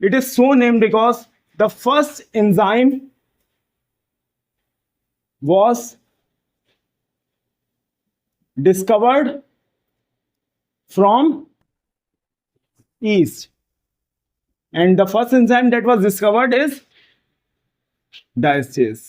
It is so named because the first enzyme was discovered from east, and the first enzyme that was discovered is diastase.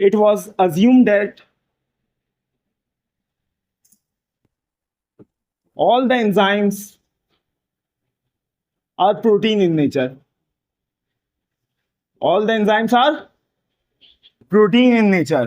it was assumed that all the enzymes are protein in nature. All the enzymes are protein in nature.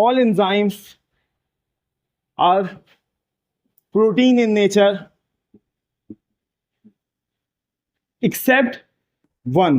all enzymes are protein in nature except one.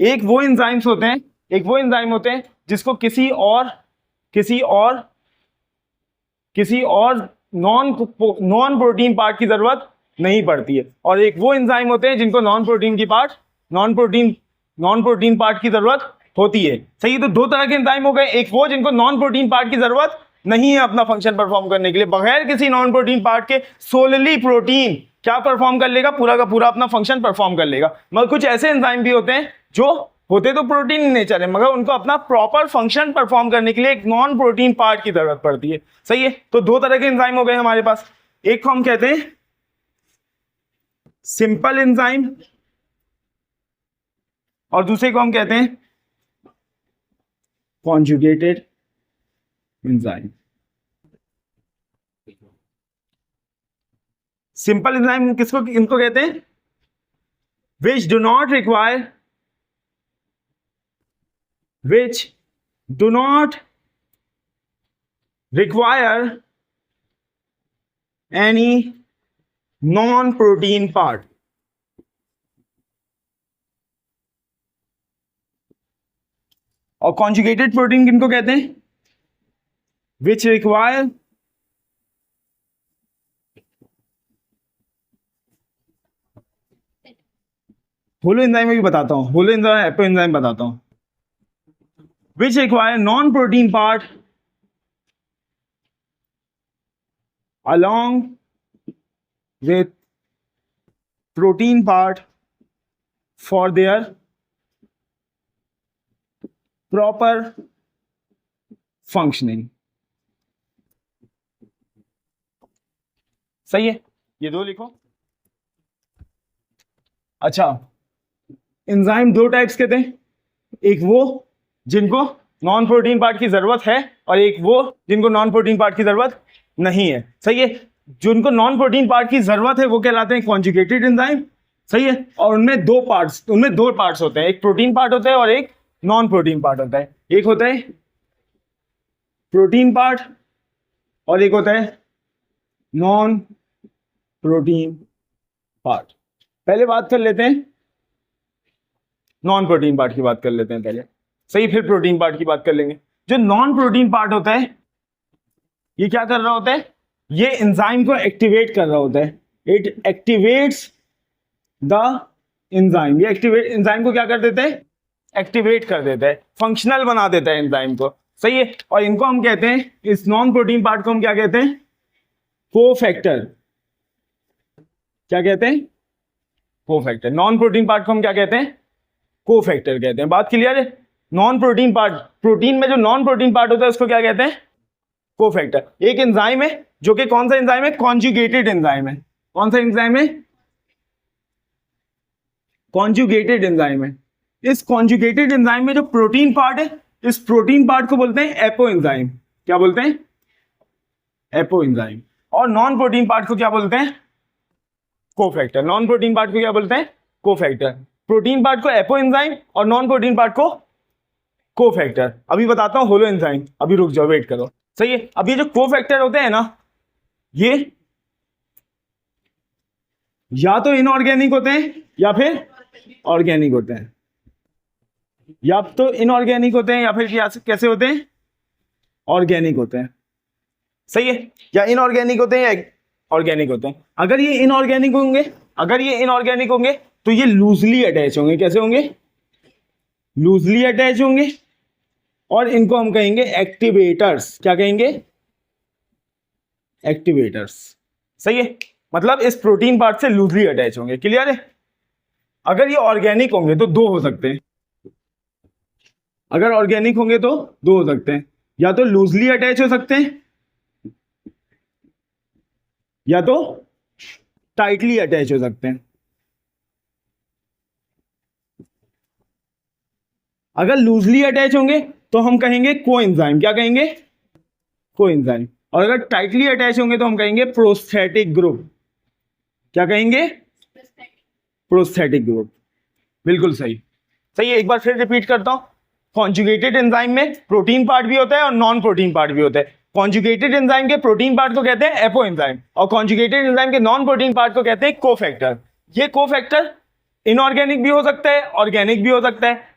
एक वो enzymes होते हैं जिसको किसी और non protein part की जरूरत नहीं पड़ती है, और एक वो एंजाइम होते हैं जिनको नॉन प्रोटीन पार्ट की जरूरत होती है। सही है, तो दो तरह के एंजाइम हो गए, एक वो जिनको नॉन प्रोटीन पार्ट की जरूरत नहीं है अपना फंक्शन परफॉर्म करने के लिए, बगैर किसी नॉन प्रोटीन पार्ट के सोलली प्रोटीन क्या परफॉर्म कर लेगा, पूरा का पूरा अपना फंक्शन परफॉर्म कर लेगा। मगर कुछ ऐसे एंजाइम भी होते हैं जो होते तो प्रोटीन इन नेचर है, मगर उनको अपना प्रॉपर फंक्शन परफॉर्म करने के लिए एक नॉन प्रोटीन पार्ट की जरूरत पड़ती है। सही है, तो दो तरह के एंजाइम हो गए हमारे पास, एक को हम कहते हैं सिंपल एंजाइम और दूसरे को हम कहते हैं कॉन्जुगेटेड एंजाइम। सिंपल एंजाइम इनको कहते हैं which do not require any non-protein part। और conjugated protein किनको कहते हैं, which require होलो एंजाइम में भी बताता हूं, होलो एंजाइम एपो एंजाइम बताता हूं, which require non-protein part along with protein part for their proper functioning। सही है, ये दो लिखो। अच्छा, एंजाइम दो टाइप्स के थे, एक वो जिनको नॉन प्रोटीन पार्ट की जरूरत है और एक वो जिनको नॉन प्रोटीन पार्ट की जरूरत नहीं है। सही है, जिनको नॉन प्रोटीन पार्ट की जरूरत है वो कहलाते हैं कॉन्जुगेटेड एंजाइम। सही है, और उनमें दो पार्ट्स होते हैं, एक प्रोटीन पार्ट होता है और एक नॉन प्रोटीन पार्ट होता है। एक होता है प्रोटीन पार्ट और एक होता है नॉन प्रोटीन पार्ट। पहले बात कर लेते हैं नॉन प्रोटीन पार्ट की बात कर लेते हैं पहले, सही, फिर प्रोटीन पार्ट की बात कर लेंगे। जो नॉन प्रोटीन पार्ट होता है ये क्या कर रहा होता है, ये एंजाइम को एक्टिवेट कर रहा होता है, इट एक्टिवेट्स द एंजाइम। ये एंजाइम को क्या कर देता है, एक्टिवेट कर देता है, फंक्शनल बना देता है एंजाइम को। सही है, और इनको हम कहते हैं, इस नॉन प्रोटीन पार्ट को हम क्या कहते हैं, कोफैक्टर। क्या कहते हैं, कोफैक्टर। नॉन प्रोटीन पार्ट को हम क्या कहते हैं, कोफैक्टर कहते हैं। बात क्लियर है, नॉन प्रोटीन पार्ट, प्रोटीन में जो नॉन प्रोटीन पार्ट होता है उसको क्या कहते हैं, कोफैक्टर। एक एंजाइम है जो कि कौन सा एंजाइम है, कॉन्जुगेटेड एंजाइम है। कौन सा एंजाइम है, कॉन्जुगेटेड एंजाइम है। इस कॉन्जुगेटेड एंजाइम में जो प्रोटीन पार्ट है, इस प्रोटीन पार्ट को बोलते हैं एपो एंजाइम। क्या बोलते हैं, एपो एंजाइम। और नॉन प्रोटीन पार्ट को क्या बोलते हैं, कोफैक्टर। नॉन प्रोटीन पार्ट को क्या बोलते हैं, कोफैक्टर। प्रोटीन पार्ट को एपो एंजाइम और नॉन प्रोटीन पार्ट को कोफैक्टर। अभी बताता हूं होलो एंजाइम, अभी रुक जाओ, वेट करो। सही है, अब ये जो कोफैक्टर होते हैं ना, ये या तो इनऑर्गेनिक होते हैं या फिर ऑर्गेनिक होते हैं, या तो इनऑर्गेनिक होते हैं या फिर कैसे होते हैं, ऑर्गेनिक होते हैं। सही है, या इनऑर्गेनिक होते हैं या ऑर्गेनिक होते हैं। अगर ये इनऑर्गेनिक होंगे तो ये लूजली अटैच होंगे। कैसे होंगे, लूजली अटैच होंगे, और इनको हम कहेंगे एक्टिवेटर्स। क्या कहेंगे, एक्टिवेटर्स। सही है, मतलब इस प्रोटीन पार्ट से लूजली अटैच होंगे। क्लियर है। अगर ये ऑर्गेनिक होंगे तो दो हो सकते हैं, अगर ऑर्गेनिक होंगे तो दो हो सकते हैं, या तो लूजली अटैच हो सकते हैं या तो टाइटली अटैच हो सकते हैं। अगर लूजली अटैच होंगे तो हम कहेंगे कोएंजाइम। क्या कहेंगे, कोएंजाइम। और अगर टाइटली अटैच होंगे तो हम कहेंगे प्रोस्थेटिक ग्रुप। क्या कहेंगे, प्रोस्थेटिक ग्रुप। बिल्कुल सही। सही है, एक बार फिर रिपीट करता हूं, कॉन्जुगेटेड एंजाइम में प्रोटीन पार्ट भी होता है और नॉन प्रोटीन पार्ट भी होता है। कॉन्जुगेटेड एंजाइम के प्रोटीन पार्ट को कहते हैं एपो एंजाइम, और कॉन्जुगेटेड एंजाइम के नॉन प्रोटीन पार्ट को कहते हैं कोफैक्टर। ये कोफैक्टर इनऑर्गेनिक भी हो सकता है, ऑर्गेनिक भी हो सकता है।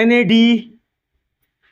NAD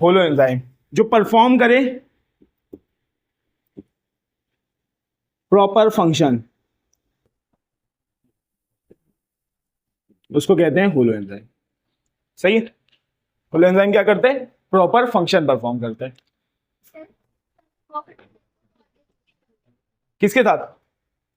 होलो एंजाइम जो परफॉर्म करे प्रॉपर फंक्शन, उसको कहते हैं होलो एंजाइम. सही है. होलो एंजाइम क्या करते हैं? प्रॉपर फंक्शन परफॉर्म करते हैं. किसके साथ?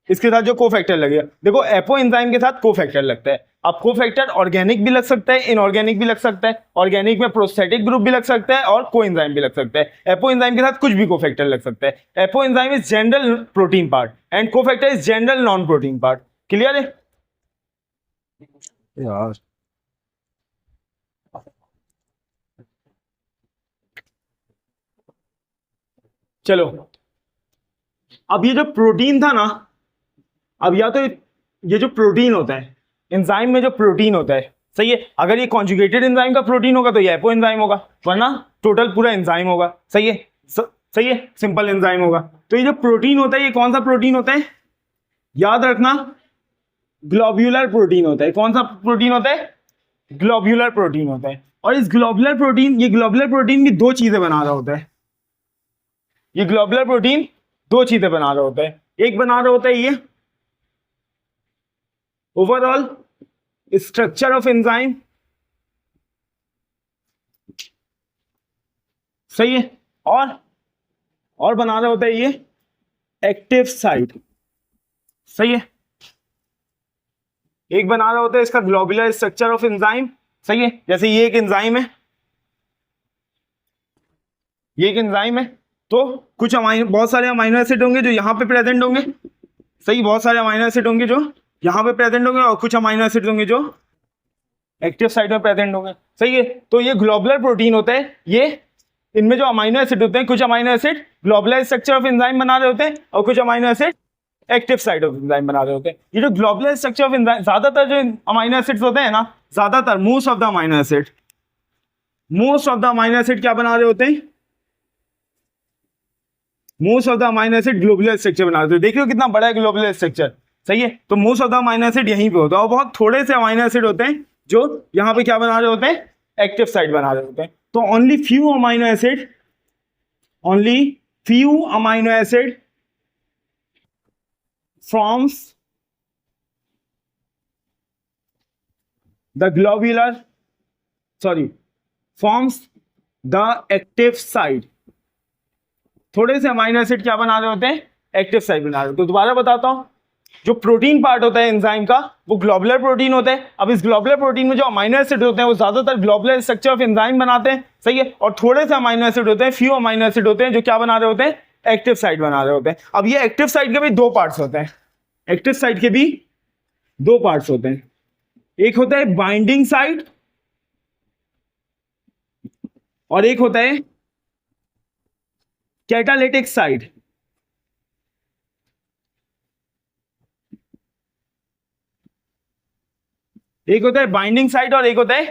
इसके साथ जो कोफैक्टर लगेगा. देखो एपो एंजाइम के साथ कोफैक्टर लगता है. अब कोफैक्टर ऑर्गेनिक भी लग सकता है, इनऑर्गेनिक भी लग सकता है. ऑर्गेनिक में प्रोस्थेटिक ग्रुप भी लग सकता है और को एंजाइम भी लग सकता है. एपो एंजाइम के साथ कुछ भी कोफैक्टर लग सकता है. Apo enzyme is general protein part and cofactor is general non protein part. Clear है यार? चलो, अब ये जो प्रोटीन था ना, अब या तो ये जो प्रोटीन होता है एंजाइम में, जो प्रोटीन होता है, सही है, अगर ये कॉन्जुगेटेड एंजाइम का प्रोटीन होगा तो ये एपो एंजाइम होगा, वरना टोटल पूरा एंजाइम होगा. सही है. सही है, सिंपल एंजाइम होगा. तो ये जो प्रोटीन होता है ये कौन सा प्रोटीन होता है? याद रखना, ग्लोब्यूलर प्रोटीन होता है. कौन सा प्रोटीन होता है? ग्लोब्यूलर प्रोटीन होता है. और इस ग्लोब्यूलर प्रोटीन, ये ग्लोब्यूलर प्रोटीन की दो चीजें बना रहा होता है. ये ग्लोब्यूलर प्रोटीन दो चीजें बना रहा होता है. एक बना रहा होता है ये ओवरऑल स्ट्रक्चर ऑफ एंजाइम. सही है. और बना रहा होता है ये एक्टिव साइट. सही है. एक बना रहा होता है इसका ग्लोब्यूलर स्ट्रक्चर ऑफ एंजाइम. सही है. जैसे ये एक एंजाइम है, ये एक एंजाइम है, तो कुछ बहुत सारे अमाइनो एसिड होंगे जो यहाँ पे प्रेजेंट होंगे. सही. बहुत सारे अमाइनो एसिड होंगे जो यहाँ पे प्रेजेंट होंगे और कुछ अमाइनो एसिड होंगे जो एक्टिव साइट में प्रेजेंट होंगे. सही है. तो ये ग्लोबुलर प्रोटीन होता है. ये इनमें जो अमाइनो एसिड होते हैं, कुछ amino acid globular structure of enzyme बना रहे होते हैं और कुछ amino acid active site of enzyme बना रहे होते हैं. ये जो ग्लोबुलर स्ट्रक्चर ऑफ एंजाइम, ज्यादातर जो अमाइनो एसिड्स होते हैं ना, ज्यादातर most of the amino acid क्या बना रहे होते हैं? Most of the amino acid globular structure बना रहे होते हैं. देख रहे हो कितना बड़ा है ग्लोबुलर स्ट्रक्चर. सही है. तो most of the amino acid यहीं पे होता है और बहुत थोड़े से अमाइनो एसिड होते हैं जो यहाँ पे क्या बना रहे होते हैं? एक्टिव साइट बना रहे होते हैं. तो only few amino acid forms the active site. थोड़े से अमाइनो एसिड क्या बना रहे होते हैं? एक्टिव साइट बना रहे होते हैं. तो दोबारा बताता हूं, जो प्रोटीन पार्ट होता है एंजाइम का वो ग्लोबुलर प्रोटीन होता है. अब इस ग्लोबुलर प्रोटीन में जो अमाइनो एसिड होते हैं वो ज्यादातर ग्लोबुलर स्ट्रक्चर ऑफ एंजाइम बनाते हैं. सही है. और थोड़े से अमाइनो एसिड होते हैं, फ्यू अमाइनो एसिड होते हैं जो क्या बना रहे होते हैं? एक्टिव साइट बना रहे होते हैं. अब ये एक्टिव साइट के भी दो पार्ट्स होते हैं. एक्टिव साइट के भी दो पार्ट्स होते हैं. एक होता है बाइंडिंग साइट और एक होता है कैटालिटिक साइट. एक होता है बाइंडिंग साइट और एक होता है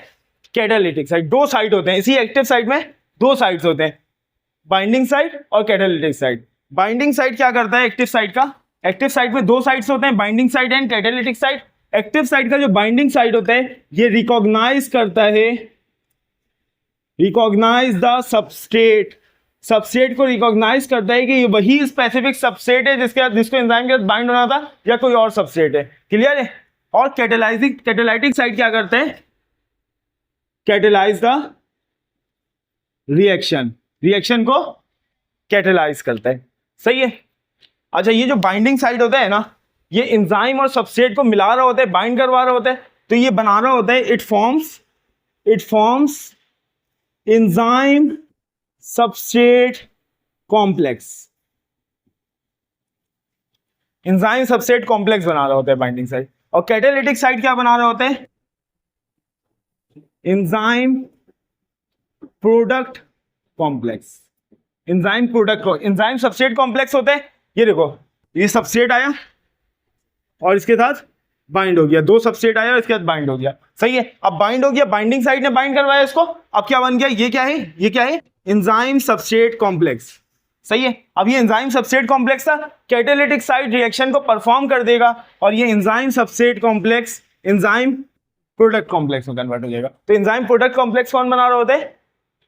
कैटालिटिक साइट. दो साइट होते हैं इसी एक्टिव साइट में. दो साइट्स होते हैं, बाइंडिंग साइट और कैटालिटिक साइट. बाइंडिंग साइट क्या करता है एक्टिव साइट का? एक्टिव साइट में दो साइट्स होते हैं, binding site and catalytic site. Active site का जो बाइंडिंग साइट होता है ये रिकॉग्नाइज करता है, रिकॉग्नाइज द सबस्ट्रेट. सबस्ट्रेट को रिकॉग्नाइज करता है कि ये वही स्पेसिफिक सबस्ट्रेट है जिसको एंजाइम के साथ बाइंड होना था या कोई और सबस्ट्रेट है. क्लियर है. और कैटालाइटिक साइट क्या करता है? कैटेलाइज द रिएक्शन को कैटेलाइज करता है. सही है. अच्छा, ये जो बाइंडिंग साइट होता है ना, ये एंजाइम और सबस्ट्रेट को मिला रहा होता है, बाइंड करवा रहा होता है. तो ये बना रहा होता है, it forms enzyme substrate complex. Enzyme substrate complex बना रहा होता है बाइंडिंग साइट. और कैटालिटिक साइट क्या बना रहा होता है? Enzyme product complex. Enzyme substrate complex होते हैं. ये देखो, ये सबस्ट्रेट आया और इसके साथ बाइंड हो गया. दो सबस्ट्रेट आया और इसके साथ बाइंड हो गया. सही है. अब बाइंड हो गया, बाइंडिंग साइट ने बाइंड करवाया इसको. अब क्या बन गया? ये क्या है? Enzyme substrate complex. सही है. अब ये एंजाइम सबस्ट्रेट कॉम्प्लेक्स था. कैटालिटिक साइट रिएक्शन को परफॉर्म कर देगा और ये enzyme substrate complex enzyme product complex में कन्वर्ट हो जाएगा. तो एंजाइम प्रोडक्ट कॉम्प्लेक्स कौन बना रहा होता है?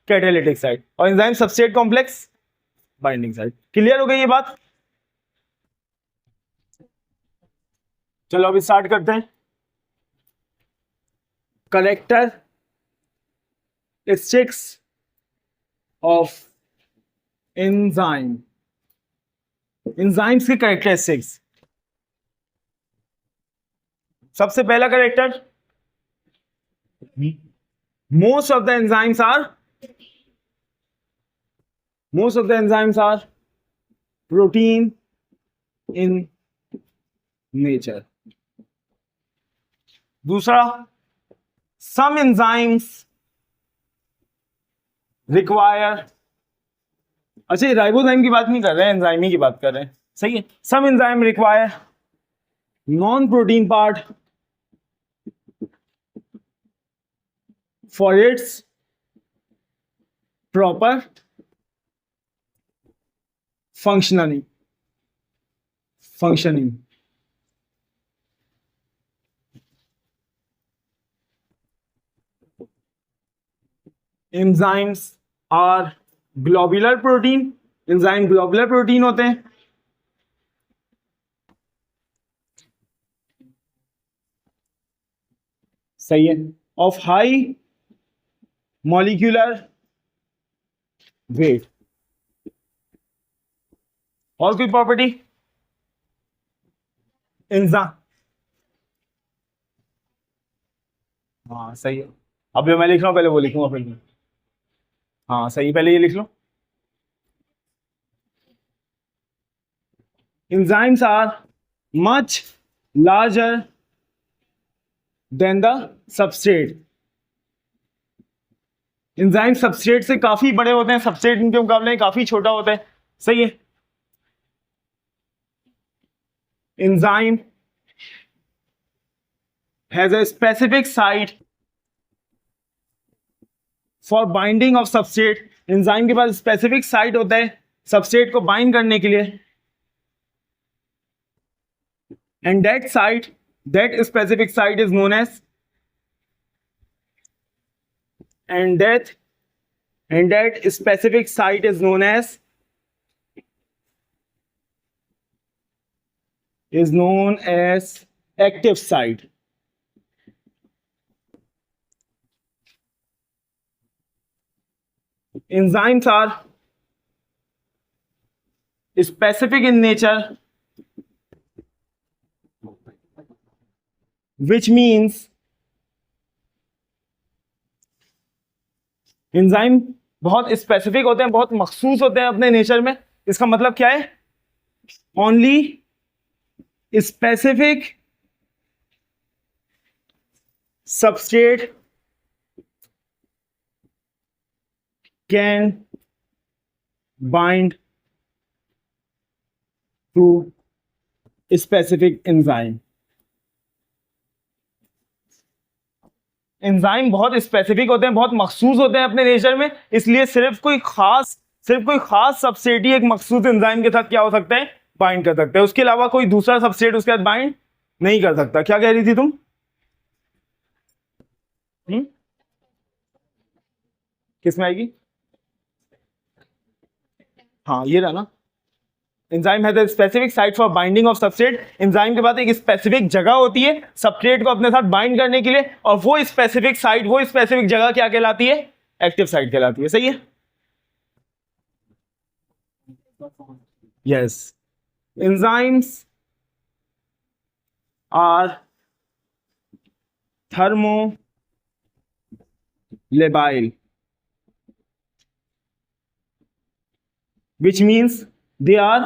कैटालिटिक साइड, और enzyme substrate complex binding side. Clear हो गई ये बात? चलो अभी स्टार्ट करते हैं। कैरेक्टरिस्टिक्स ऑफ एंजाइम, एंजाइम्स की कैरेक्टरिस्टिक्स। सबसे पहला character, most of the enzymes are protein in nature. दूसरा, some enzymes require, अच्छा राइबोजाइम की बात नहीं कर रहे हैं, एंजाइम ही की बात कर रहे हैं, सही है। some enzyme require non protein part for its proper functioning. Enzymes are globular protein, enzyme globular protein होते हैं। सही है, of high molecular weight। और कोई प्रॉपर्टी? एंजाइम, हाँ सही है। अब मैं लिख रहा हूं, पहले वो लिखूंगा फिर। हाँ सही, पहले ये लिख लो। enzymes are much larger than the substrate। Enzyme substrate से काफी बड़े होते हैं, सबस्ट्रेट इनके मुकाबले में काफी छोटा होता है, सही है। Enzyme has a specific site for binding of substrate। Enzyme के पास स्पेसिफिक साइट होता है सबस्ट्रेट को बाइंड करने के लिए, and that specific site is known as, and that specific site is known as active site। enzymes are specific in nature, which means enzyme बहुत specific होते हैं, बहुत मखसूस होते हैं अपने नेचर में। इसका मतलब क्या है? Only specific substrate can bind to specific enzyme. Enzyme बहुत स्पेसिफिक होते हैं, बहुत मखसूस होते हैं अपने नेचर में, इसलिए सिर्फ कोई खास सबस्ट्रेट ही एक मखसूस एंजाइम के साथ क्या हो सकता है? बाइंड कर सकता है। उसके अलावा कोई दूसरा सबस्ट्रेट उसके साथ बाइंड नहीं कर सकता। क्या कह रही थी तुम? किसमें आएगी? हाँ ये रहा ना, enzyme has a specific site for binding of substrate. Enzyme के पास एक स्पेसिफिक जगह होती है सबस्ट्रेट को अपने साथ बाइंड करने के लिए, और वो स्पेसिफिक जगह क्या कहलाती है? एक्टिव साइट कहलाती है, सही है। Yes, enzymes are thermolabile, which means they are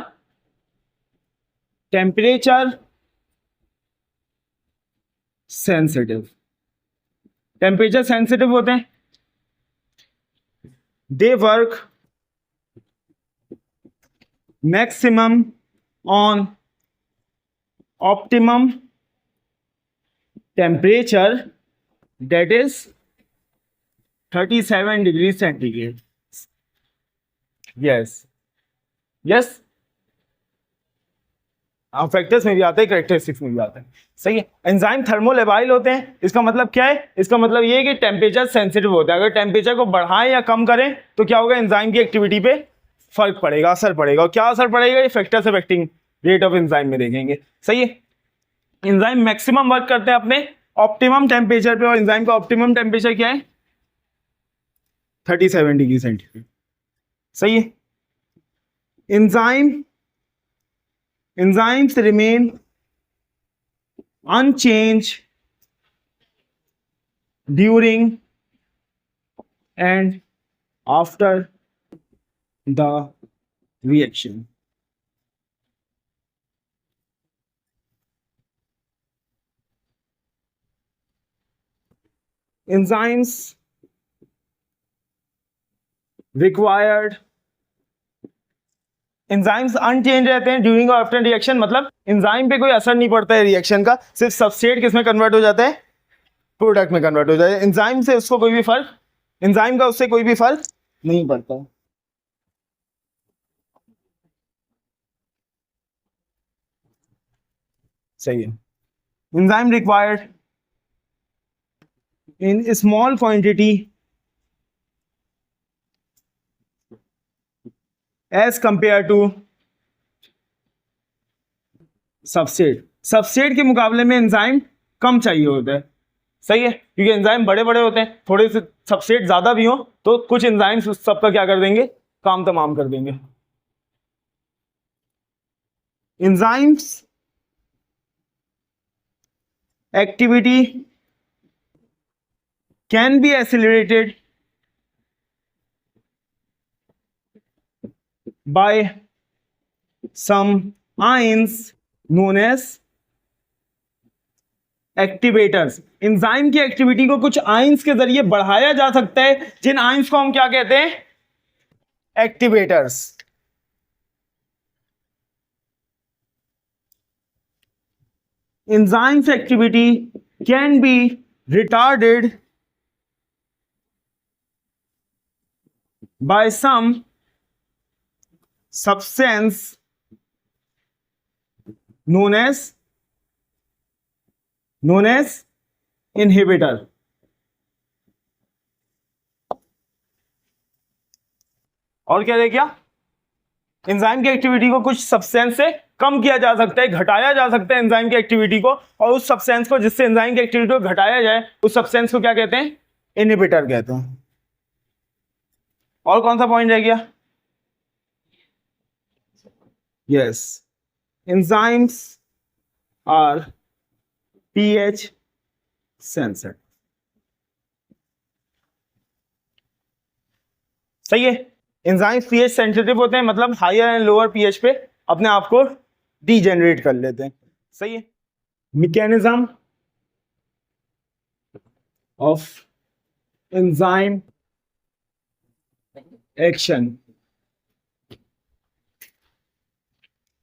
temperature sensitive। Temperature sensitive होते हैं। They work maximum on optimum temperature, that is 37 degrees centigrade। yes factors में भी आता है, कैरेक्टरिस्टिक्स में भी आता है, सही है। एंजाइम थर्मोलेबाइल होते हैं, इसका मतलब क्या है, इसका मतलब ये है कि टेम्परेचर सेंसिटिव होता है, अगर टेम्परेचर को बढ़ाएं या कम करें तो क्या होगा, एंजाइम की एक्टिविटी पे फर्क पड़ेगा, असर पड़ेगा। और क्या असर पड़ेगा, ये factors affecting rate of enzyme में देखेंगे, सही है। एंजाइम मैक्सिमम वर्क करते हैं अपने ऑप्टिमम टेम्परेचर पे, और एंजाइम का ऑप्टिमम टेम्परेचर क्या है, 37 डिग्री सेंटीग्रेड, सही है। enzymes remain unchanged during and after the reaction. Enzymes required, enzymes unchanged रहते हैं ड्यूरिंग और आफ्टर रिएक्शन, मतलब एंजाइम पे कोई असर नहीं पड़ता है रिएक्शन का, सिर्फ सबस्ट्रेट किस में कन्वर्ट हो जाता है, प्रोडक्ट में कन्वर्ट हो जाता है। एंजाइम से उसको कोई भी फर्क, एंजाइम का उससे कोई भी फर्क नहीं पड़ता, सही है। Enzyme required in small quantity as compare to substrate, substrate के मुकाबले में एंजाइम कम चाहिए होता है, सही है, क्योंकि एंजाइम बड़े बड़े होते हैं, थोड़े से सबस्ट्रेट ज्यादा भी हो तो कुछ एंजाइम्स उस सब का क्या कर देंगे, काम तमाम कर देंगे। Enzymes activity can B accelerated by some ions known as activators. Enzyme की एक्टिविटी को कुछ आयंस के जरिए बढ़ाया जा सकता है, जिन आयंस को हम क्या कहते हैं, activators. Enzymes activity can be retarded by some substance known as inhibitor। और क्या रह गया, एंजाइम की एक्टिविटी को कुछ सब्सटेंस से कम किया जा सकता है, घटाया जा सकता है एंजाइम की एक्टिविटी को, और उस सब्सटेंस को जिससे एंजाइम की एक्टिविटी को घटाया जाए उस सब्सटेंस को क्या कहते हैं, इनहिबिटर कहते हैं। और कौन सा पॉइंट रह गया, yes, enzymes are pH sensitive, सही है। एंजाइम्स pH सेंसिटिव होते हैं, मतलब हायर एंड लोअर pH पे अपने आप को डीजेनरेट कर लेते हैं, सही है। Mechanism of enzyme action,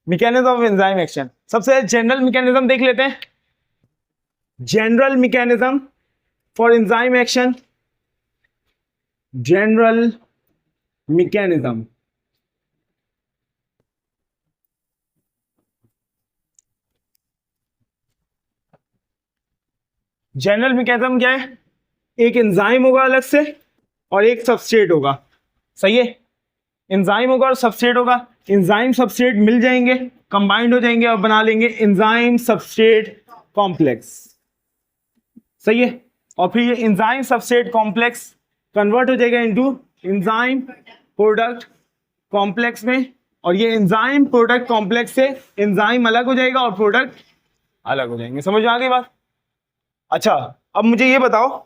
mechanism of enzyme action, सबसे जनरल मैकेनिज्म देख लेते हैं। General mechanism for enzyme action, general mechanism, general mechanism क्या है, एक एंजाइम होगा अलग से और एक सबस्ट्रेट होगा, सही है। एंजाइम होगा और सबस्ट्रेट होगा, एंजाइम सबस्ट्रेट मिल जाएंगे, कंबाइंड हो जाएंगे और बना लेंगे एंजाइम सबस्ट्रेट कॉम्प्लेक्स, सही है। और फिर ये एंजाइम सबस्ट्रेट कॉम्प्लेक्स कन्वर्ट हो जाएगा इनटू एंजाइम प्रोडक्ट कॉम्प्लेक्स में, और ये एंजाइम प्रोडक्ट कॉम्प्लेक्स से एंजाइम अलग हो जाएगा और प्रोडक्ट अलग हो जाएंगे। समझ में आ गई बात? अच्छा, अब मुझे ये बताओ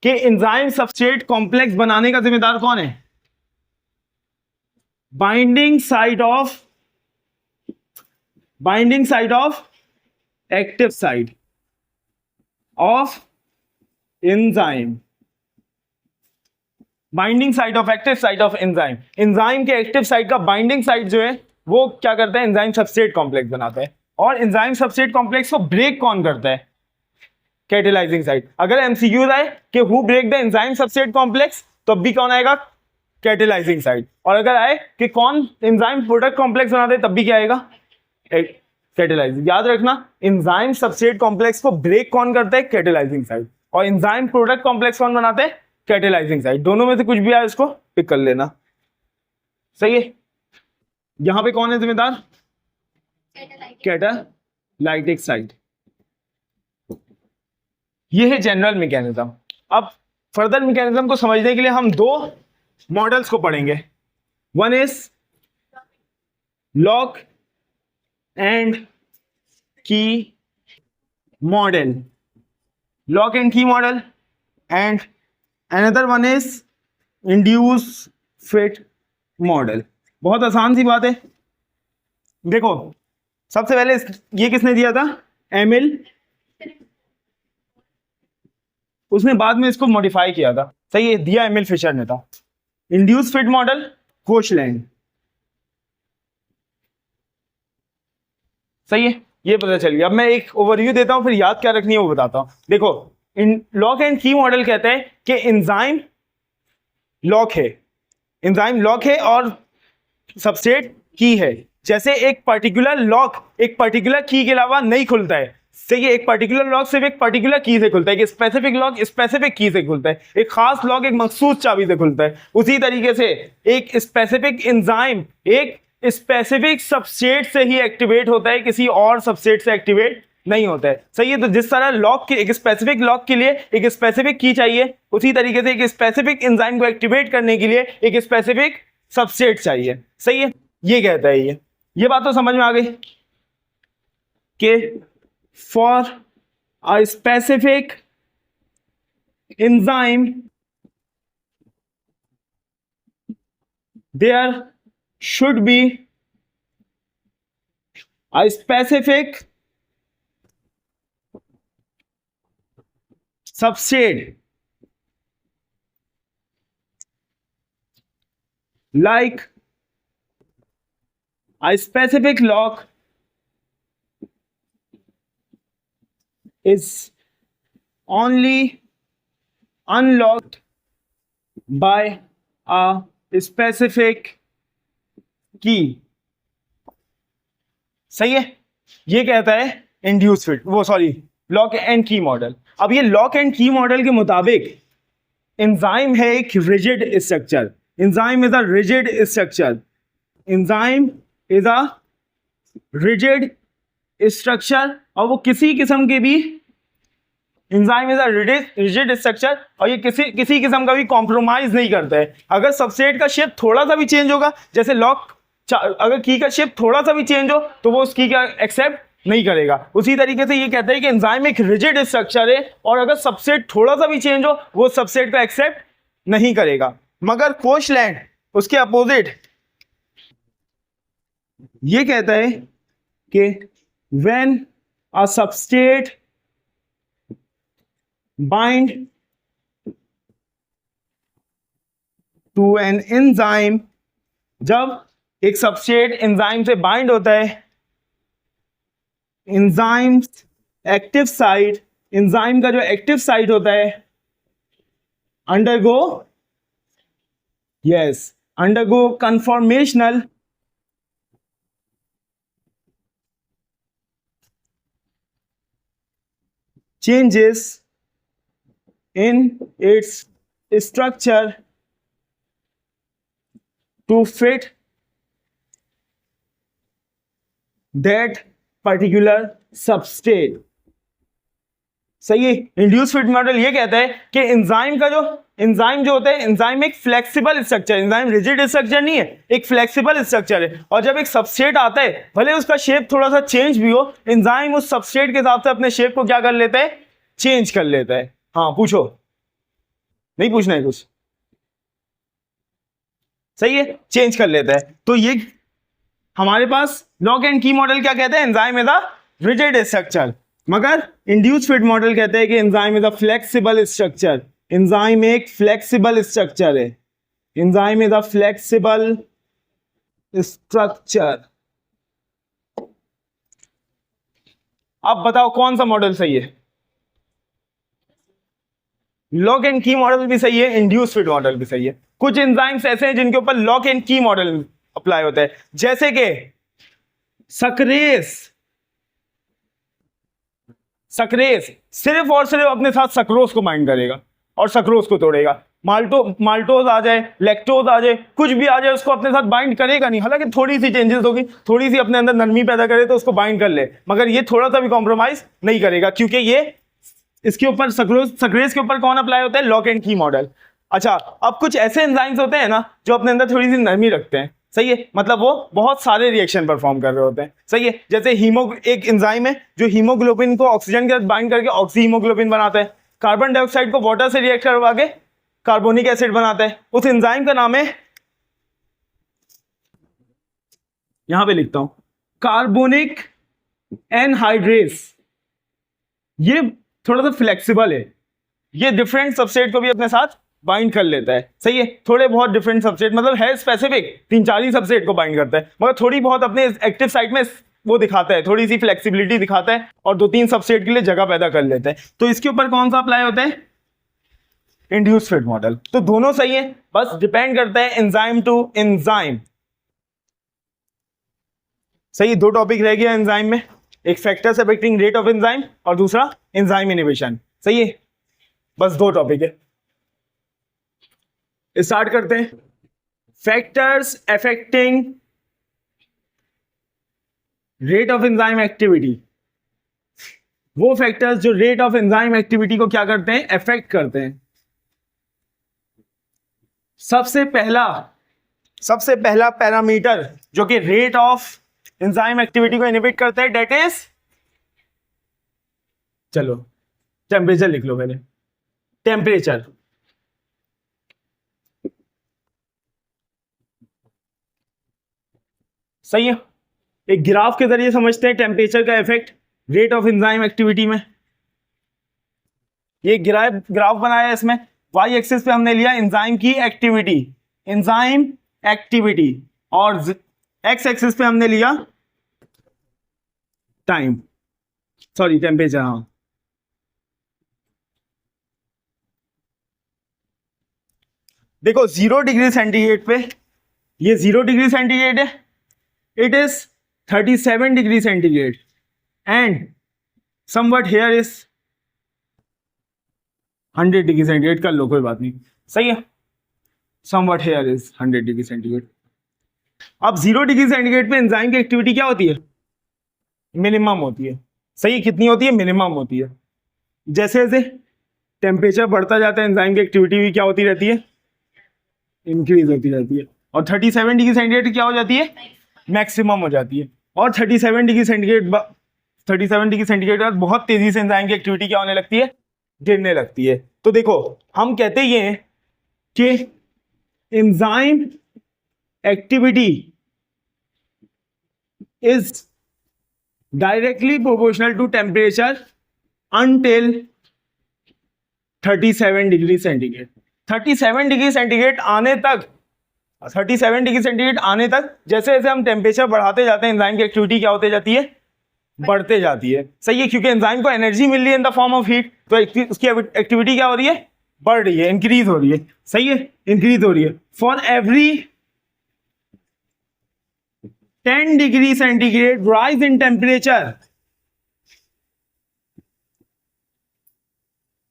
कि एंजाइम सबस्ट्रेट कॉम्प्लेक्स बनाने का जिम्मेदार कौन है? Binding site of active site of enzyme, binding site of active site of enzyme. Enzyme के एक्टिव साइट का बाइंडिंग साइट जो है वो क्या करता है? एंजाइम सबस्ट्रेट कॉम्प्लेक्स बनाता है। और एंजाइम सबस्ट्रेट कॉम्प्लेक्स को ब्रेक कौन करता है? Catalysing site. अगर एमसीक्यूज आए कि who break the enzyme substrate complex, तो अब भी कौन आएगा? Catalysing site. और अगर आए कि कौन एंजाइम प्रोडक्ट कॉम्प्लेक्स बनाते हैं, तब भी क्या आएगा? कैटेलाइजिंग. याद रखना एंजाइम सबस्ट्रेट कॉम्प्लेक्स को ब्रेक कौन करता है? Catalysing side. और एंजाइम प्रोडक्ट कॉम्प्लेक्स कौन बनाते हैं? Catalysing side. दोनों में से कुछ भी आए उसको पिक कर लेना. सही है. यहां पे कौन है जिम्मेदार? Catalytic side. ये है जनरल मैकेनिज्म. अब फर्दर मैकेनिज्म को समझने के लिए हम दो मॉडल्स को पढ़ेंगे. वन इज लॉक एंड की मॉडल. लॉक एंड की model. And another one is induce fit model. बहुत आसान सी बात है. देखो सबसे पहले ये किसने दिया था? एमिल. उसने बाद में इसको मॉडिफाई किया था. सही है. दिया एमिल फिशर ने था. Induce fit model Koshland. सही है. ये पता चल गया. अब मैं एक ओवरव्यू देता हूं फिर याद क्या रखनी है वो बताता हूं. देखो लॉक एंड की मॉडल कहता है कि एंजाइम लॉक है. एंजाइम लॉक है और सबस्ट्रेट की है. जैसे एक पर्टिकुलर लॉक एक पर्टिकुलर की के अलावा नहीं खुलता है. सही है. एक पर्टिकुलर लॉक सिर्फ एक पर्टिकुलर की से खुलता है. एक स्पेसिफिक लॉक स्पेसिफिक की से खुलता है. एक खास लॉक एक मखसूस चाबी से खुलता है. उसी तरीके से एक स्पेसिफिक एंजाइम एक स्पेसिफिक सबस्ट्रेट से ही एक्टिवेट होता है, किसी और सबस्ट्रेट से एक्टिवेट नहीं होता है. सही है. तो जिस तरह लॉक के एक स्पेसिफिक लॉक के लिए एक स्पेसिफिक की चाहिए, उसी तरीके से एक स्पेसिफिक एंजाइम को एक्टिवेट करने के लिए एक स्पेसिफिक सबस्ट्रेट चाहिए. सही है. ये कहता है ये बात तो समझ में आ गई कि for a specific enzyme there should be a specific substrate like a specific lock is only unlocked by a specific key. सही है. ये कहता है इंड्यूस फिट लॉक एंड की मॉडल. अब ये लॉक एंड की मॉडल के मुताबिक एंजाइम है एक rigid structure. Enzyme is a rigid structure. Enzyme is a rigid structure और वो किसी किस्म के भी enzyme is a rigid structure और ये किसी किस्म का भी कॉम्प्रोमाइज नहीं करता है. अगर सबस्ट्रेट का शेप थोड़ा सा भी चेंज होगा, जैसे लॉक अगर की का शेप थोड़ा सा भी चेंज हो तो वो उस की का एक्सेप्ट नहीं करेगा. उसी तरीके से ये कहता है कि एंजाइम एक रिजिड स्ट्रक्चर है और अगर सबस्ट्रेट थोड़ा सा भी चेंज हो वो सबस्ट्रेट को एक्सेप्ट नहीं करेगा. मगर कोशलैंड उसके अपोजिट ये कहता है कि when a substrate bind to an enzyme, जब एक सबस्ट्रेट एंजाइम से बाइंड होता है, एंजाइम एक्टिव साइट एंजाइम का जो एक्टिव साइट होता है undergo conformational changes in its structure to fit that particular substrate. सही है. इंड्यूस फिट मॉडल ये कहता है कि एंजाइम जो होता है एंजाइम एक flexible structure. Enzyme rigid structure नहीं है, एक फ्लेक्सिबल स्ट्रक्चर है. और जब एक सबस्ट्रेट आता है भले उसका शेप थोड़ा सा चेंज भी हो, एंजाइम उस सबस्ट्रेट के हिसाब से अपने शेप को क्या कर लेता है? चेंज कर लेता है. हाँ पूछो. नहीं पूछना है कुछ? सही है. चेंज कर लेता है. तो ये हमारे पास लॉक एंड की मॉडल क्या कहते हैं? Enzyme is a rigid structure. मगर इंड्यूस फिट मॉडल कहते हैं कि enzyme is a flexible structure. Enzyme एक फ्लेक्सिबल स्ट्रक्चर है. Enzyme is a flexible structure. अब बताओ कौन सा मॉडल सही है? लॉक एंड की मॉडल भी सही है, इंड्यूस फिट मॉडल भी सही है. कुछ एंजाइम्स ऐसे हैं जिनके ऊपर लॉक एंड की मॉडल अप्लाई होता है, जैसे कि सक्रेस सक्रेज सिर्फ और सिर्फ अपने साथ सक्रोज को बाइंड करेगा और सक्रोज को तोड़ेगा। माल्टोज आ जाए, लैक्टोज आ जाए, कुछ भी आ जाए, उसको अपने साथ बाइंड करेगा नहीं। हालांकि थोड़ी सी चेंजेस होगी, थोड़ी सी अपने अंदर नरमी पैदा करे तो उसको बाइंड कर ले, मगर ये थोड़ा सा भी कॉम्प्रोमाइज नहीं करेगा, क्योंकि ये इसके ऊपर सक्रेज के ऊपर कौन अप्लाई होता है? लॉक एंड की मॉडल। अच्छा, अब कुछ ऐसे एंजाइम्स होते हैं ना जो अपने अंदर थोड़ी सी नरमी रखते हैं, सही है, मतलब वो बहुत सारे रिएक्शन परफॉर्म कर रहे होते हैं, सही है। जैसे एक एंजाइम है जो हीमोग्लोबिन को ऑक्सीजन के साथ बाइंड करके ऑक्सी हीमोग्लोबिन बनाता है, कार्बन डाइऑक्साइड को वाटर से रिएक्ट करवा के कार्बोनिक एसिड बनाता है। उस एंजाइम का नाम है, यहां पे लिखता हूं, कार्बोनिक एनहाइड्रेस। ये थोड़ा सा फ्लेक्सिबल है, ये डिफरेंट सबस्ट्रेट को भी अपने साथ बाइंड कर लेता है, सही है। थोड़े बहुत डिफरेंट सबस्ट्रेट, मतलब है स्पेसिफिक 3-4 ही सबस्ट्रेट को बाइंड करता है, मगर थोड़ी बहुत अपने एक्टिव साइट में वो दिखाता है, थोड़ी सी फ्लेक्सिबिलिटी दिखाता है और 2-3 सबस्ट्रेट के लिए जगह पैदा कर लेता है। तो इसके ऊपर कौन सा अप्लाई होता है? Induced fit model. तो दोनों सही है, बस डिपेंड करता है एंजाइम टू एंजाइम। सही, 2 टॉपिक रह गया एंजाइम में, एक factors affecting rate of enzyme और दूसरा एंजाइम इनहिबिशन, सही है, बस 2 टॉपिक है। स्टार्ट करते हैं। Factors affecting rate of enzyme activity, वो फैक्टर्स जो रेट ऑफ एंजाइम एक्टिविटी को क्या करते हैं? अफेक्ट करते हैं। सबसे पहला पैरामीटर जो कि रेट ऑफ एंजाइम एक्टिविटी को इनहिबिट करता है, डेट इज, चलो टेम्परेचर लिख लो पहले, टेम्परेचर। सही है, एक ग्राफ के जरिए समझते हैं टेम्परेचर का effect rate of enzyme activity में। ये ग्राफ बनाया है, इसमें वाई एक्सिस पे हमने लिया एंजाइम की एक्टिविटी, और एक्स एक्सिस पे हमने लिया टाइम, सॉरी टेम्परेचर। हाँ, देखो 0 डिग्री सेंटीग्रेड पे, ये 0 डिग्री सेंटीग्रेड है, it is 37 degree centigrade and somewhat here is 100 degree centigrade, कर लो कोई बात नहीं, सही है, somewhat here is 100 degree centigrade। अब 0 डिग्री सेंटीग्रेड पे एंजाइम की एक्टिविटी क्या होती है? मिनिमम होती है, सही है। कितनी होती है? मिनिमम होती है। जैसे जैसे टेम्परेचर बढ़ता जाता है एंजाइम की एक्टिविटी भी क्या होती रहती है? इंक्रीज होती रहती है। और 37 डिग्री सेंटीग्रेड क्या हो जाती है? मैक्सिमम हो जाती है। और 37 डिग्री सेंटीग्रेड के बाद बहुत तेजी से एंजाइम की एक्टिविटी क्या होने लगती है? गिरने लगती है। तो देखो, हम कहते ये हैं कि enzyme activity is directly proportional to temperature until 37 degree centigrade. 37 degree centigrade आने तक जैसे जैसे हम टेम्परेचर बढ़ाते जाते हैं एंजाइम की एक्टिविटी क्या होते जाती है? बढ़ते जाती है, सही है, क्योंकि एंजाइम को एनर्जी मिल रही है in the form of heat, तो उसकी एक्टिविटी क्या हो रही है? बढ़ रही है, इंक्रीज हो रही है, सही है, इंक्रीज हो रही है। For every 10 degree centigrade rise in temperature,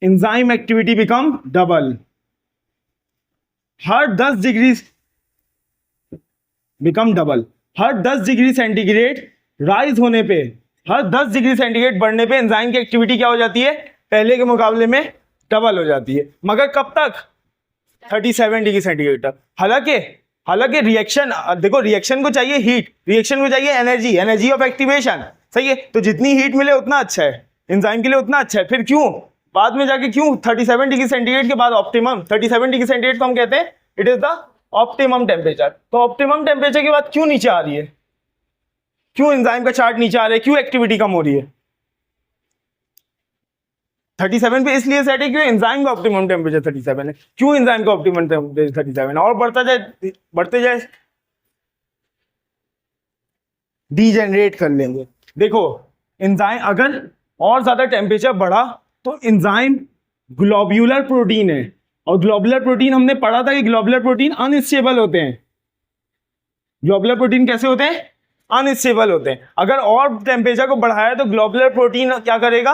enzyme activity become double. Her 10 degree become double, her 10 degree centigrade rise होने पे, हर 10 डिग्री सेंटीग्रेड बढ़ने पे एंजाइम की एक्टिविटी क्या हो जाती है? पहले के मुकाबले में डबल हो जाती है। मगर कब तक? 37 डिग्री सेंटीग्रेड तक। हालांकि रिएक्शन, देखो रिएक्शन को चाहिए हीट, रिएक्शन को चाहिए एनर्जी ऑफ एक्टिवेशन, सही है। तो जितनी हीट मिले उतना अच्छा है, एंजाइम के लिए उतना अच्छा है। फिर क्यों बाद में जाके 37 डिग्री सेंटीग्रेड के बाद ऑप्टिमम, 37 डिग्री सेंटीग्रेड को हम कहते हैं it is the optimum temperature. तो ऑप्टिमम टेम्परेचर के बाद क्यों नीचे आ रही है? क्यों एंजाइम का चार्ट नीचे आ रहा है? क्यों एक्टिविटी कम हो रही है? 37 पे इसलिए सेट है क्यों एंजाइम का ऑप्टिमम टेम्परेचर 37 है। क्यों एंजाइम का ऑप्टिमम टेम्परेचर 37 है? और बढ़ते जाए डीजेनरेट कर लेंगे। देखो एंजाइम अगर और ज्यादा टेम्परेचर बढ़ा तो एंजाइम ग्लोब्यूलर प्रोटीन है, और ग्लोबुलर प्रोटीन हमने पढ़ा था कि ग्लोबुलर प्रोटीन अनस्टेबल होते हैं। ग्लोबुलर प्रोटीन कैसे होते हैं? अनस्टेबल होते हैं। अगर और टेम्परेचर को बढ़ाया तो ग्लोबुलर प्रोटीन क्या करेगा?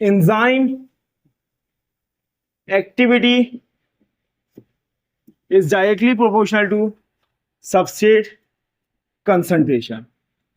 enzyme activity is directly proportional to substrate concentration.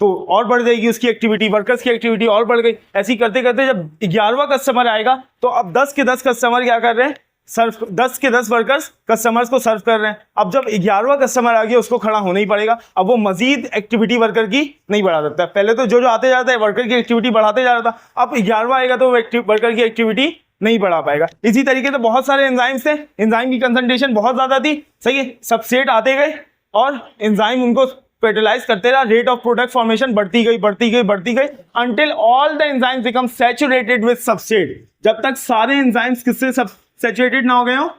तो और बढ़ जाएगी उसकी एक्टिविटी, वर्कर्स की एक्टिविटी और बढ़ गई। ऐसे ही करते करते जब 11वां कस्टमर आएगा तो अब 10 के 10 कस्टमर क्या कर रहे हैं, सर्व, 10 के 10 वर्कर्स कस्टमर्स को सर्व कर रहे हैं। अब जब 11वां कस्टमर आ गया उसको खड़ा होना ही पड़ेगा, अब वो मजीद एक्टिविटी वर्कर की नहीं बढ़ा सकता। पहले तो जो जो आते जाता है वर्कर की एक्टिविटी बढ़ाते जा रहा था, अब 11वां आएगा तो वर्कर की एक्टिविटी नहीं बढ़ा पाएगा। इसी तरीके से बहुत सारे एंजाइम्स थे, एंजाइम की कंसंट्रेशन बहुत ज्यादा थी, सही है, सबस्ट्रेट आते गए और एंजाइम उनको पेटलाइज करते रहा, रेट ऑफ प्रोडक्ट फॉर्मेशन बढ़ती गई बढ़ती गई बढ़ती गई until all the enzymes become saturated with substrate. जब तक सारे एंजाइम्स किससे सैचुरेटेड ना हो गए हो,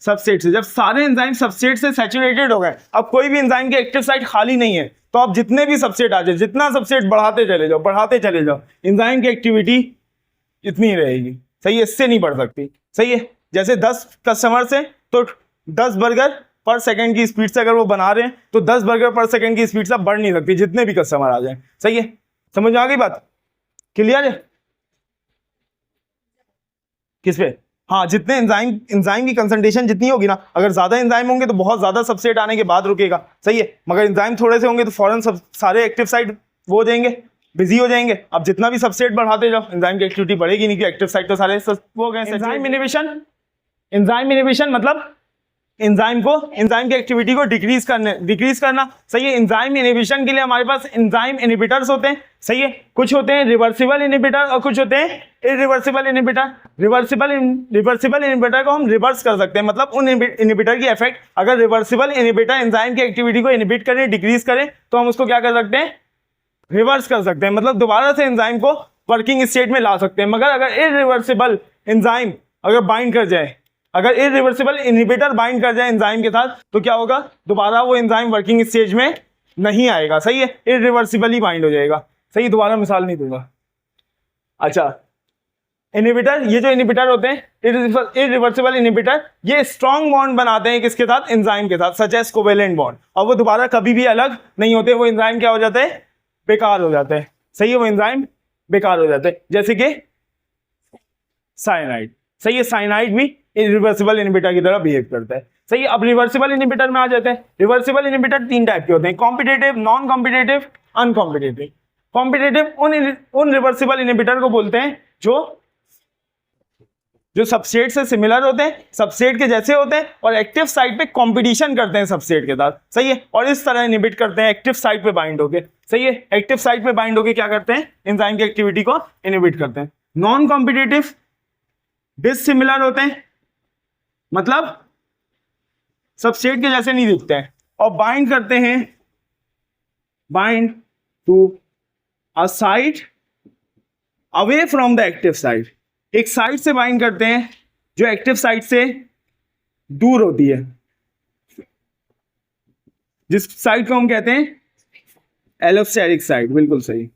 सबस्ट्रेट से। जब सारे एंजाइम सबस्ट्रेट से सैचुरेटेड हो गए, अब कोई भी एंजाइम की एक्टिव साइट खाली नहीं है, तो अब जितने भी सबस्ट्रेट आ जाए, जितना सबस्ट्रेट बढ़ाते चले जाओ बढ़ाते चले जाओ, एंजाइम की एक्टिविटी इतनी ही रहेगी, सही है, इससे नहीं बढ़ सकती, सही है। जैसे 10 कस्टमर से तो 10 बर्गर पर सेकंड की स्पीड से अगर वो बना रहे हैं तो 10 बर्गर पर सेकंड की स्पीड से बढ़ नहीं सकती, जितने भी कस्टमर आ जाए, सही है। समझ में आ गई बात, क्लियर है? किस पे? हाँ, जितने एंजाइम की कंसंट्रेशन जितनी होगी ना, अगर ज्यादा एंजाइम होंगे तो बहुत ज्यादा सबस्ट्रेट आने के बाद रुकेगा, सही है, मगर एंजाइम थोड़े से होंगे तो फौरन सब सारे एक्टिव साइट वो हो जाएंगे, बिजी हो जाएंगे। अब जितना भी सबस्ट्रेट बढ़ाते जाओ एंजाइम की एक्टिविटी बढ़ेगी नहीं, कि एक्टिव साइट तो सारे वो हो गए। एंजाइम इनहिबिशन मतलब एंजाइम की एक्टिविटी को डिक्रीज करना, सही है। एंजाइम इनहिबिशन के लिए हमारे पास एंजाइम इनहिबिटर्स होते हैं, सही है। कुछ होते हैं रिवर्सिबल इनहिबिटर और कुछ होते हैं इरिवर्सिबल इनहिबिटर। रिवर्सिबल इनहिबिटर को हम रिवर्स कर सकते हैं, मतलब उन इनहिबिटर की इफेक्ट, अगर रिवर्सिबल इनहिबिटर एंजाइम की एक्टिविटी को इनहिबिट करें, डिक्रीज करें, तो हम उसको क्या कर सकते हैं, रिवर्स कर सकते हैं, मतलब दोबारा से एंजाइम को वर्किंग स्टेट में ला सकते हैं। मगर अगर इरिवर्सिबल एंजाइम अगर बाइंड कर जाए, अगर इरिवर्सिबल इनहिबिटर बाइंड कर जाए एंजाइम के साथ, तो क्या होगा, दोबारा वो एंजाइम वर्किंग स्टेज में नहीं आएगा, सही है, इरिवर्सिबली बाइंड हो जाएगा, सही। दोबारा मिसाल नहीं दूंगा। अच्छा, इनहिबिटर, ये जो इनहिबिटर होते हैं इरिवर्सिबल इनहिबिटर, ये स्ट्रॉन्ग बॉन्ड बनाते हैं किसके साथ, एंजाइम के साथ, सच एज कोवेलेंट बॉन्ड, और वो दोबारा कभी भी अलग नहीं होते, वो एंजाइम क्या हो जाते हैं, बेकार हो जाते हैं, सही है, वो एंजाइम बेकार हो जाते हैं। जैसे कि साइनाइड, सही है, साइनाइड भी इरिवर्सिबल इनहिबिटर की तरह बिहेव करता है, सही है। अब रिवर्सिबल इनहिबिटर में आ जाते हैं। रिवर्सिबल इनहिबिटर 3 टाइप के होते हैं, competitive, non competitive, uncompetitive. Competitive उन रिवर्सिबल इनहिबिटर को बोलते हैं जो सबस्ट्रेट से सिमिलर होते हैं, सबस्ट्रेट के जैसे होते हैं, और एक्टिव साइट पे कंपटीशन करते हैं सबस्ट्रेट के साथ, सही है, और इस तरह इनहिबिट करते हैं एक्टिव साइट पे बाइंड होके, सही है। एक्टिव साइट पे बाइंड होके क्या करते हैं, एंजाइम की एक्टिविटी को इनहिबिट करते हैं। नॉन कॉम्पिटिटिव डिसिमिलर होते हैं, मतलब सबस्ट्रेट के जैसे नहीं दिखते हैं, और बाइंड करते हैं, bind to a site away from the active site, एक साइट से बाइंड करते हैं जो एक्टिव साइट से दूर होती है, जिस साइट को हम कहते हैं एलोस्टेरिक साइट, बिल्कुल सही।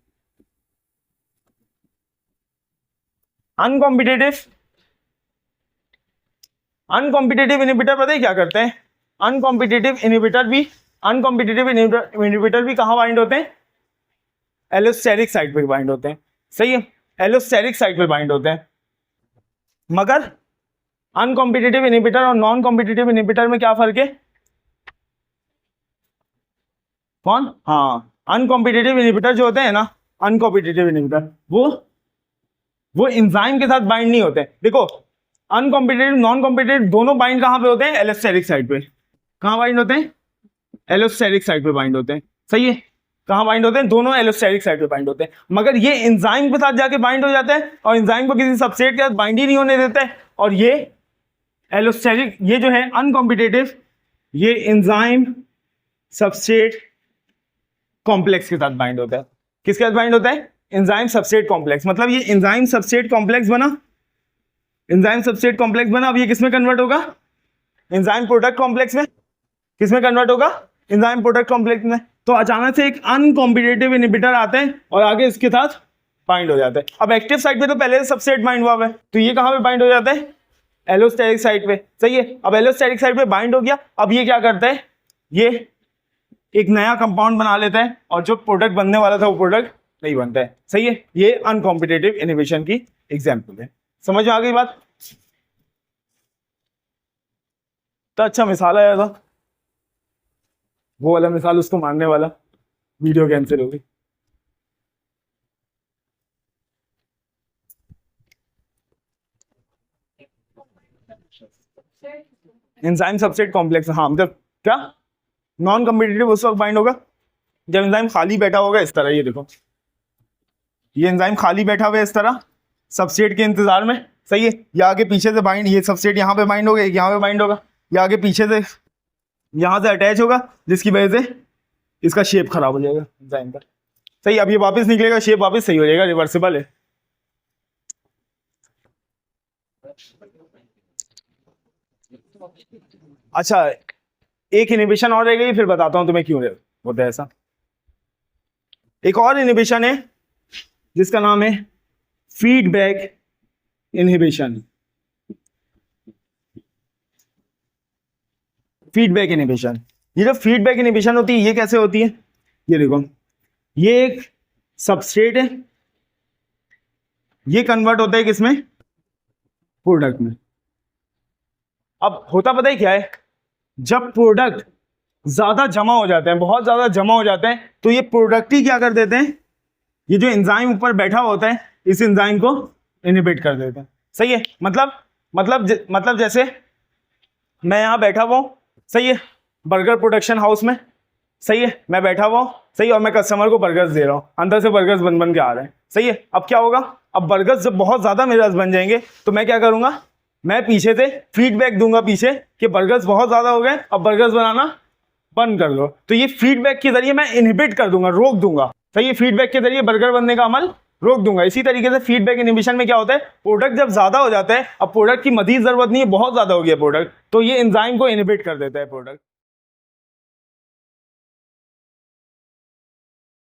अनकॉम्पिटिटिव इनहिबिटर पता है क्या करते हैं, अनकॉम्पिटिटिव इनहिबिटर भी कहां बाइंड होते हैं, एलोस्टेरिक साइट पे बाइंड होते हैं, सही है, एलोस्टेरिक साइट पे बाइंड होते हैं। मगर अनकॉम्पिटिटिव इनहिबिटर और नॉन कॉम्पिटिटिव इनहिबिटर में क्या फर्क है, कौन, हाँ, अनकॉम्पिटिटिव इनहिबिटर जो होते हैं ना, अनकॉम्पिटिटिव इनहिबिटर वो एंजाइम के साथ बाइंड नहीं होते। देखो, अनकॉम्पिटिटिव नॉन कॉम्पिटिटिव दोनों बाइंड कहां पे होते हैं, एलोस्टेरिक साइट पे। कहां बाइंड होते हैं, एलोस्टेरिक साइट पे बाइंड होते हैं, सही है। कहां बाइंड होते हैं, दोनों एलोस्टेरिक साइट पे बाइंड होते हैं। मगर ये एंजाइम के साथ जाके बाइंड हो जाते हैं और एंजाइम को किसी सबस्ट्रेट के साथ बाइंड ही नहीं होने देते, और ये एलोस्टेरिक, ये जो है अनकॉम्पिटिटिव, ये एंजाइम सबस्ट्रेट कॉम्प्लेक्स के साथ बाइंड होता है। किसके साथ बाइंड होता है, एंजाइम सबस्ट्रेट कॉम्प्लेक्स, मतलब ये एंजाइम सबस्ट्रेट कॉम्प्लेक्स बना, एंजाइम सबस्ट्रेट कॉम्प्लेक्स बना। अब ये किसमें कन्वर्ट होगा, एंजाइम प्रोडक्ट कॉम्प्लेक्स में। किसमें कन्वर्ट होगा, एंजाइम प्रोडक्ट कॉम्प्लेक्स में। तो अचानक से एक अनकॉम्पिटिटिव इनहिबिटर आते हैं और आगे इसके साथ बाइंड हो जाता है। अब एक्टिव साइट पे तो पहले से सबस्ट्रेट बाइंड हुआ है, तो ये कहां पे बाइंड हो जाता है, एलोस्टेरिक साइट पे, सही है। अब एलोस्टेरिक साइट पे बाइंड हो गया, अब ये क्या करता है, ये एक नया कंपाउंड बना लेता है और जो प्रोडक्ट बनने वाला था वो प्रोडक्ट नहीं बनता है, सही है। ये अनकॉम्पिटिटिव इनहिबिशन की एग्जांपल है। समझ में आ गई बात? तो अच्छा मिसाल आया था, वो वाला मिसाल उसको मारने वाला, वीडियो कैंसिल हो गई। एंजाइम सबस्ट्रेट कॉम्प्लेक्स, हाँ मतलब क्या नॉन कम्पिटिटिव उस वक्त बाइंड होगा जब एंजाइम खाली बैठा होगा इस तरह, ये देखो ये एंजाइम खाली बैठा हुआ है इस तरह सबस्ट्रेट के इंतजार में, सही है। या आगे पीछे से बाइंड, ये सबस्ट्रेट यहाँ पे बाइंड होगा, एक यहाँ पे बाइंड होगा, या आगे पीछे से यहाँ से अटैच होगा, जिसकी वजह से इसका शेप खराब हो जाएगा एंजाइम का, सही। अब ये वापस निकलेगा, शेप वापस सही हो जाएगा, रिवर्सिबल है। अच्छा एक इनिबिशन और रह गई, फिर बताता हूं तुम्हें क्यों होता है ऐसा। एक और इनिबिशन है जिसका नाम है फीडबैक इनहिबिशन। फीडबैक इनहिबिशन, ये जो फीडबैक इनहिबिशन होती है ये कैसे होती है, ये देखो ये एक सबस्ट्रेट है, ये कन्वर्ट होता है किसमें, प्रोडक्ट में। अब होता पता है क्या है, जब प्रोडक्ट ज्यादा जमा हो जाते हैं, बहुत ज्यादा जमा हो जाते हैं, तो ये प्रोडक्ट ही क्या कर देते हैं, ये जो एंजाइम ऊपर बैठा होता है इस एंजाइम को इनहिबिट कर देते हैं, सही है। मतलब जैसे मैं यहाँ बैठा हुआ हूँ, सही है, बर्गर प्रोडक्शन हाउस में, सही है, मैं बैठा हुआ हूँ, सही, और मैं कस्टमर को बर्गर्स दे रहा हूँ, अंदर से बर्गर्स बन के आ रहे हैं, सही है। अब क्या होगा, अब बर्गर्स जब बहुत ज्यादा मेरे पास बन जाएंगे तो मैं क्या करूंगा, मैं पीछे से फीडबैक दूंगा पीछे कि बर्गर्स बहुत ज्यादा हो गए, अब बर्गर्स बनाना बंद कर दो। तो ये फीडबैक के जरिए मैं इनहिबिट कर दूंगा, रोक दूंगा, सही है, फीडबैक के जरिए बर्गर बनने का अमल रोक दूंगा। इसी तरीके से फीडबैक इनहिबिशन में क्या होता है, प्रोडक्ट जब ज्यादा हो जाता है, अब प्रोडक्ट की मजीद जरूरत नहीं है, बहुत ज्यादा हो गया प्रोडक्ट, तो ये एंजाइम को इनहिबिट कर देता है प्रोडक्ट।